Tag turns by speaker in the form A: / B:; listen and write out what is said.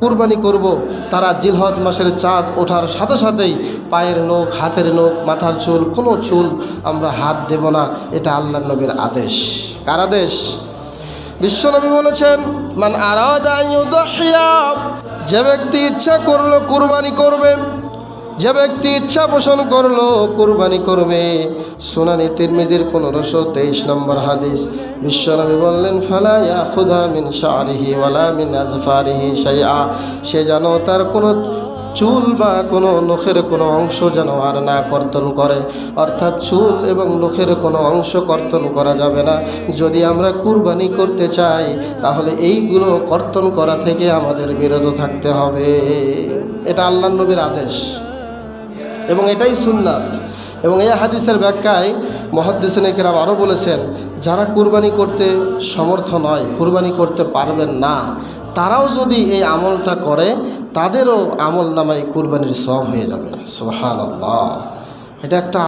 A: কুরবানি করব তারা জিলহজ মাসের চাঁদ ওঠার সাথে সাথেই পায়ের নখ, হাতের নখ, মাথার চুল, কোনো চুল আমরা হাত দেব না। এটা আল্লাহর নবীর আদেশ। কার আদেশ? বিশ্বনবী বলেছেন, মান আরাদা আন ইউদহিয়া, যে ব্যক্তি ইচ্ছা করলো কুরবানি করবে, যে ব্যক্তি ইচ্ছা পোষণ করলো কুরবানি করবে। সুনানি তিরমিজির 1523 নম্বর হাদিস। বিশ্বনবী বললেন, ফালা ইয়াখুযা মিন শা'রিহি ওয়ালা মিন আজফারিহি শাইআ, সে যেন তার কোনো চুল বা কোনো নখের কোনো অংশ যেন আর না কর্তন করে। অর্থাৎ চুল এবং নখের কোনো অংশ কর্তন করা যাবে না। যদি আমরা কুরবানি করতে চাই তাহলে এইগুলো কর্তন করা থেকে আমাদের বিরত থাকতে হবে। এটা আল্লাহর নবীর আদেশ এবং এটাই সুন্নাত। এবং এই হাদিসের ব্যাখ্যায় মুহাদ্দিসিনে কেরাম আরও বলেছেন, যারা কুরবানি করতে সমর্থ নয়, কুরবানি করতে পারবেন না, তারাও যদি এই আমলটা করে তাদেরও আমল নামায় কুরবানির সওয়াব হয়ে যাবে। সুবহানাল্লাহ। এটা একটা